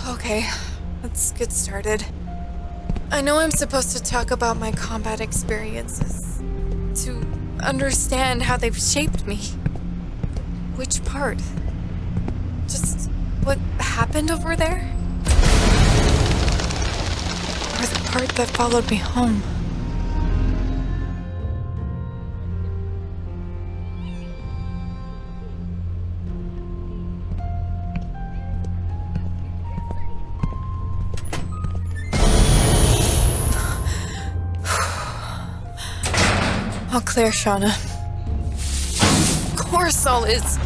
Okay, let's get started. I know I'm supposed to talk about my combat experiences, to understand how they've shaped me. Which part? Just what happened over there? Or the part that followed me home? All clear, Shana. Of course all is.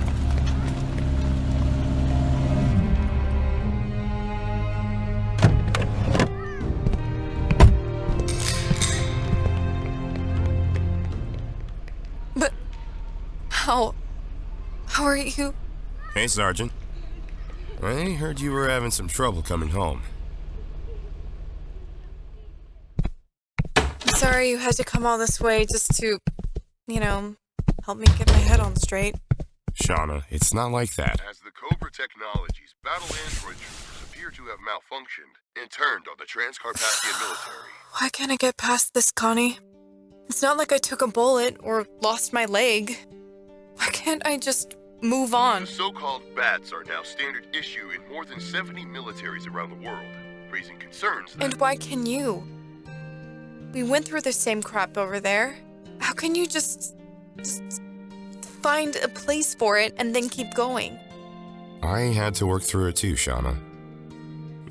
But how are you? Hey, Sergeant. I heard you were having some trouble coming home. Sorry you had to come all this way just to, help me get my head on straight. Shana, it's not like that. As the Cobra Technologies battle android troopers appear to have malfunctioned and turned on the Transcarpathian military. Why can't I get past this, Connie? It's not like I took a bullet or lost my leg. Why can't I just move on? The so-called bats are now standard issue in more than 70 militaries around the world, raising concerns that... And why can you? We went through the same crap over there. How can you just find a place for it and then keep going? I had to work through it too, Shana.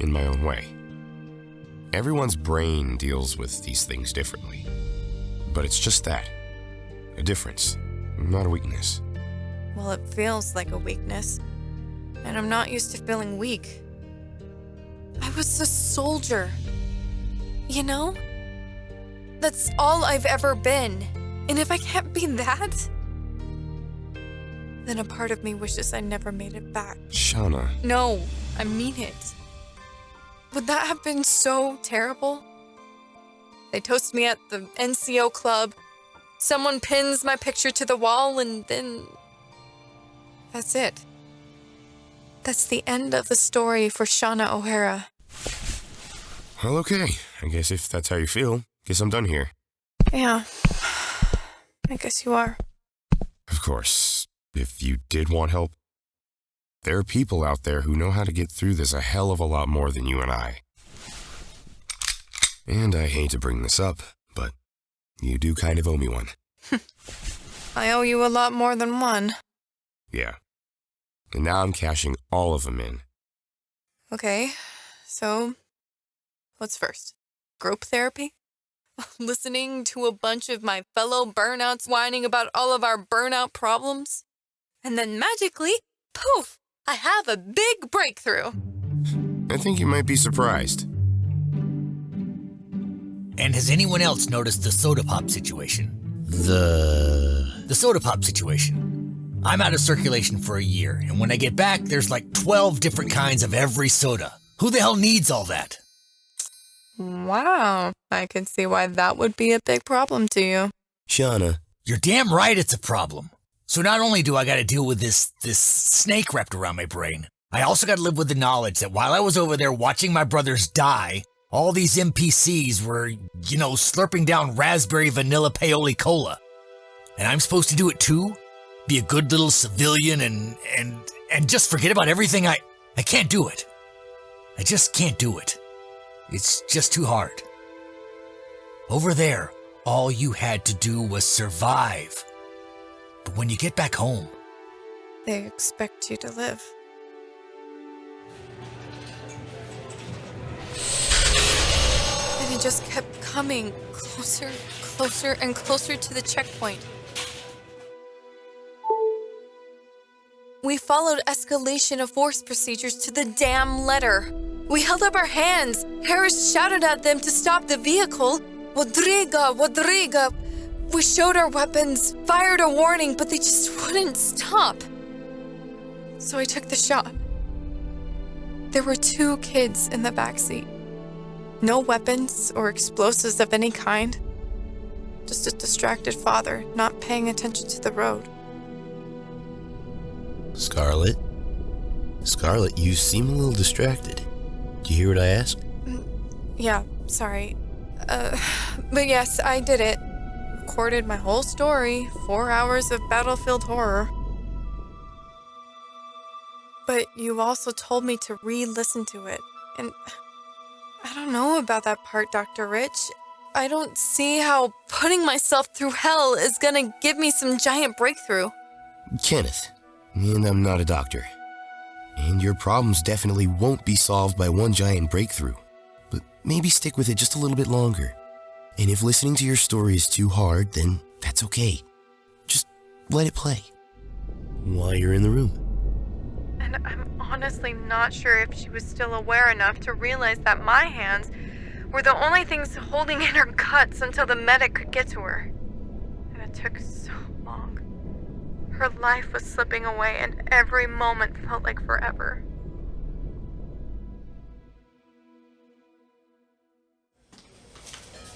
In my own way. Everyone's brain deals with these things differently. But it's just that. A difference, not a weakness. Well, it feels like a weakness. And I'm not used to feeling weak. I was a soldier. You know? That's all I've ever been. And if I can't be that, then a part of me wishes I never made it back. Shana. No, I mean it. Would that have been so terrible? They toast me at the NCO club. Someone pins my picture to the wall and then... That's it. That's the end of the story for Shana O'Hara. Well, okay. I guess if that's how you feel, guess I'm done here. Yeah. I guess you are. Of course. If you did want help, there are people out there who know how to get through this a hell of a lot more than you and I. And I hate to bring this up, but you do kind of owe me one. I owe you a lot more than one. Yeah. And now I'm cashing all of them in. Okay, so what's first? Group therapy? Listening to a bunch of my fellow burnouts whining about all of our burnout problems? And then magically, poof, I have a big breakthrough. I think you might be surprised. And has anyone else noticed the soda pop situation? The soda pop situation. I'm out of circulation for a year, and when I get back, there's like 12 different kinds of every soda. Who the hell needs all that? Wow, I can see why that would be a big problem to you. Shana. You're damn right it's a problem. So not only do I gotta deal with this snake wrapped around my brain, I also gotta live with the knowledge that while I was over there watching my brothers die, all these NPCs were, slurping down raspberry vanilla paoli cola. And I'm supposed to do it too? Be a good little civilian and just forget about everything. I can't do it. I just can't do it. It's just too hard. Over there, all you had to do was survive. But when you get back home... They expect you to live. And it just kept coming closer, closer, and closer to the checkpoint. We followed escalation of force procedures to the damn letter. We held up our hands. Harris shouted at them to stop the vehicle. Wadriga, Wadriga. We showed our weapons, fired a warning, but they just wouldn't stop. So I took the shot. There were 2 kids in the backseat. No weapons or explosives of any kind. Just a distracted father, not paying attention to the road. Scarlet, you seem a little distracted. Do you hear what I asked? Yeah, sorry. But yes, I did it. Recorded my whole story, 4 hours of battlefield horror. But you also told me to re-listen to it, and I don't know about that part, Dr. Rich. I don't see how putting myself through hell is gonna give me some giant breakthrough. Kenneth, and I'm not a doctor. And your problems definitely won't be solved by one giant breakthrough. But maybe stick with it just a little bit longer. And if listening to your story is too hard, then that's okay. Just let it play while you're in the room. And I'm honestly not sure if she was still aware enough to realize that my hands were the only things holding in her guts until the medic could get to her. And it took so long. Her life was slipping away and every moment felt like forever.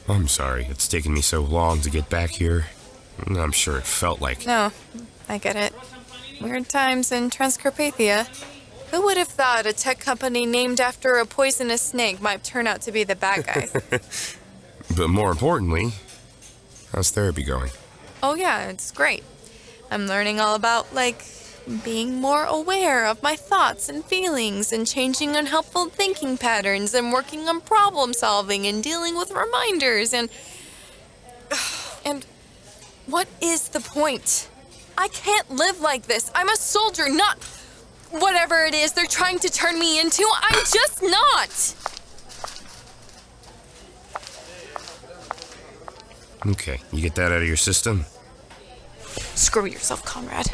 I'm sorry it's taken me so long to get back here. I'm sure it felt like... No, I get it. Weird times in Transcarpathia. Who would have thought a tech company named after a poisonous snake might turn out to be the bad guys? But more importantly, how's therapy going? Oh yeah, it's great. I'm learning all about, being more aware of my thoughts and feelings and changing unhelpful thinking patterns and working on problem solving and dealing with reminders and what is the point? I can't live like this. I'm a soldier, not whatever it is they're trying to turn me into. I'm just not. Okay, you get that out of your system? Screw yourself, comrade.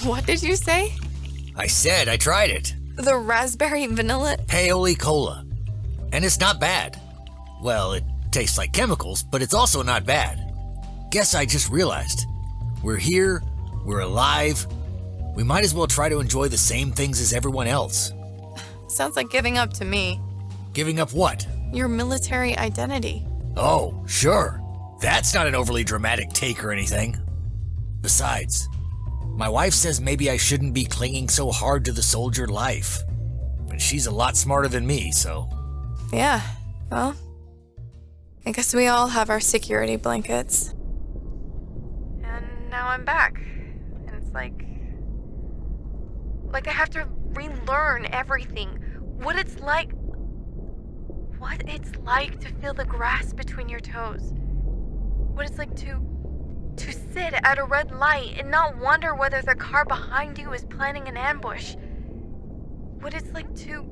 What did you say? I said I tried it. The raspberry vanilla? Paoli cola. And it's not bad. Well, it tastes like chemicals, but it's also not bad. Guess I just realized. We're here, we're alive. We might as well try to enjoy the same things as everyone else. Sounds like giving up to me. Giving up what? Your military identity. Oh, sure. That's not an overly dramatic take or anything. Besides, my wife says maybe I shouldn't be clinging so hard to the soldier life. And she's a lot smarter than me, so... Yeah, well, I guess we all have our security blankets. And now I'm back. And it's like I have to relearn everything. What it's like to feel the grass between your toes. What it's like to sit at a red light and not wonder whether the car behind you is planning an ambush. What it's like to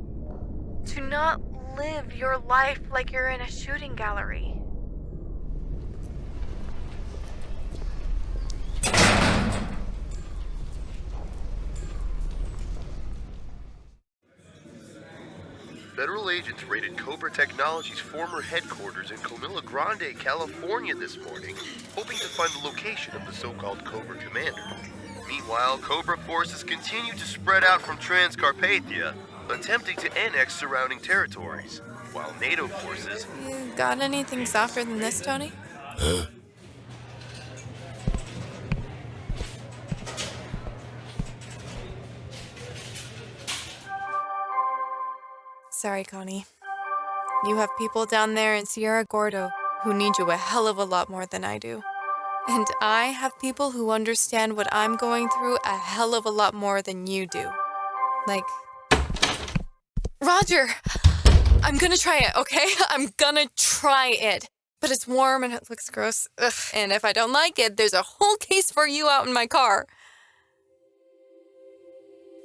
not live your life like you're in a shooting gallery. Federal agents raided Cobra Technologies' former headquarters in Comilla Grande, California this morning, hoping to find the location of the so-called Cobra commander. Meanwhile, Cobra forces continue to spread out from Transcarpathia, attempting to annex surrounding territories, while NATO forces... You got anything softer than this, Tony? Huh? Sorry, Connie. You have people down there in Sierra Gordo who need you a hell of a lot more than I do. And I have people who understand what I'm going through a hell of a lot more than you do. Roger! I'm gonna try it, okay? I'm gonna try it. But it's warm and it looks gross. Ugh. And if I don't like it, there's a whole case for you out in my car.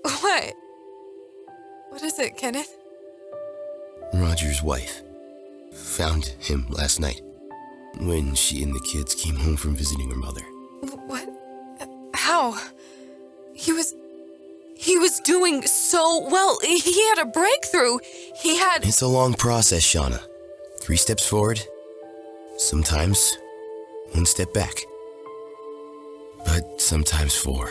What? What is it, Kenneth? Roger's wife found him last night when she and the kids came home from visiting her mother. What? How? He was doing so well. He had a breakthrough. It's a long process, Shana. 3 steps forward, sometimes 1 step back, but sometimes 4.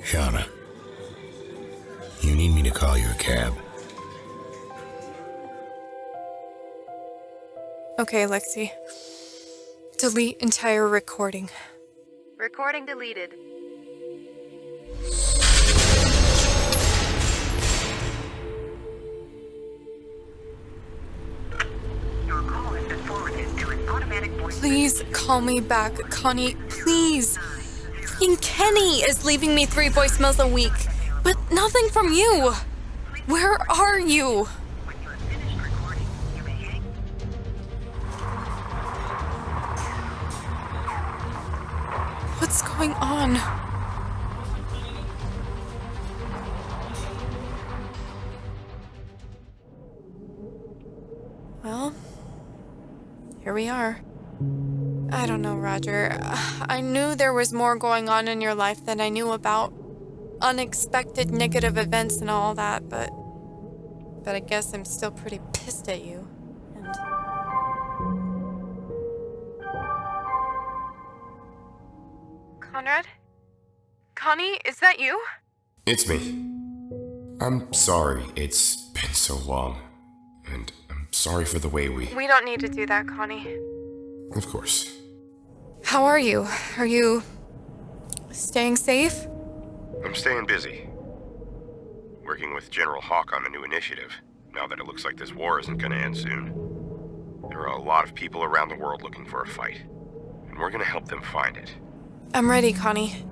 Shana, you need me to call you a cab? Okay, Lexi. Delete entire recording. Recording deleted. Your call has been forwarded to an automatic voice. Please call me back, Connie. Please. Freaking Kenny is leaving me 3 voicemails a week, but nothing from you. Where are you? When you have finished recording, you may hang. What's going on? Well, here we are. I don't know, Roger. I knew there was more going on in your life than I knew about. Unexpected negative events and all that, but I guess I'm still pretty pissed at you. And Conrad? Connie, is that you? It's me. I'm sorry it's been so long. And I'm sorry for the way we... We don't need to do that, Connie. Of course. How are you? Are you staying safe? I'm staying busy. Working with General Hawk on a new initiative, now that it looks like this war isn't gonna end soon. There are a lot of people around the world looking for a fight, and we're gonna help them find it. I'm ready, Connie.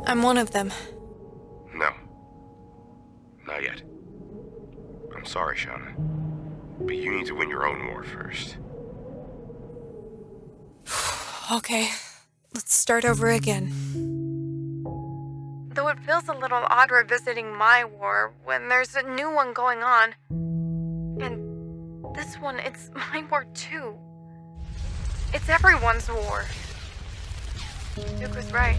I'm one of them. No. Not yet. I'm sorry, Shana. But you need to win your own war first. Okay, let's start over again. Though it feels a little odd revisiting my war when there's a new one going on. And this one, it's my war too. It's everyone's war. Duke was right.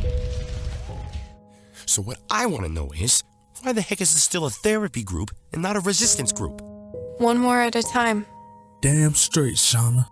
So what I want to know is, why the heck is this still a therapy group and not a resistance group? One war at a time. Damn straight, Shana.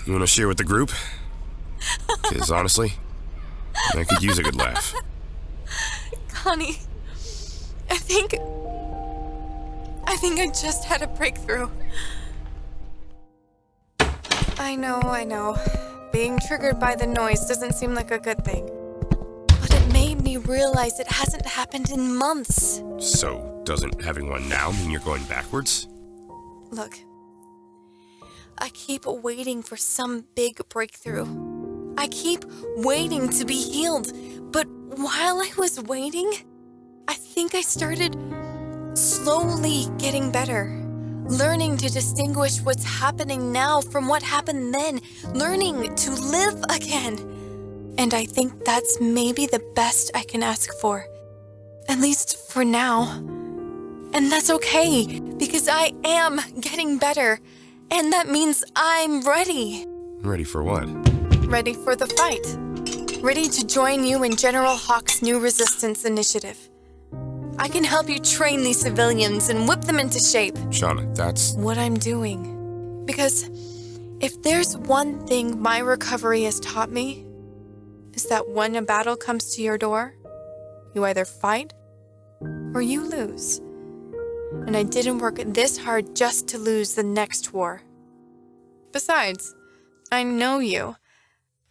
You want to share with the group? Because honestly, I could use a good laugh. Connie, I think I just had a breakthrough. I know. Being triggered by the noise doesn't seem like a good thing. But it made me realize it hasn't happened in months. So, doesn't having one now mean you're going backwards? Look, I keep waiting for some big breakthrough. I keep waiting to be healed. But while I was waiting, I think I started slowly getting better. Learning to distinguish what's happening now from what happened then. Learning to live again. And I think that's maybe the best I can ask for. At least for now. And that's okay, because I am getting better. And that means I'm ready. Ready for what? Ready for the fight. Ready to join you in General Hawk's new resistance initiative. I can help you train these civilians and whip them into shape. Shana, that's... What I'm doing. Because if there's one thing my recovery has taught me, is that when a battle comes to your door, you either fight or you lose. And I didn't work this hard just to lose the next war. Besides, I know you.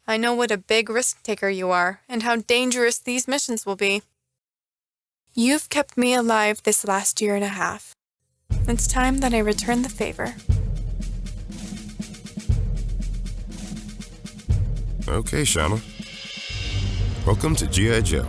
I know what a big risk taker you are and how dangerous these missions will be. You've kept me alive this last year and a half. It's time that I return the favor. Okay, Shana. Welcome to G.I. Joe.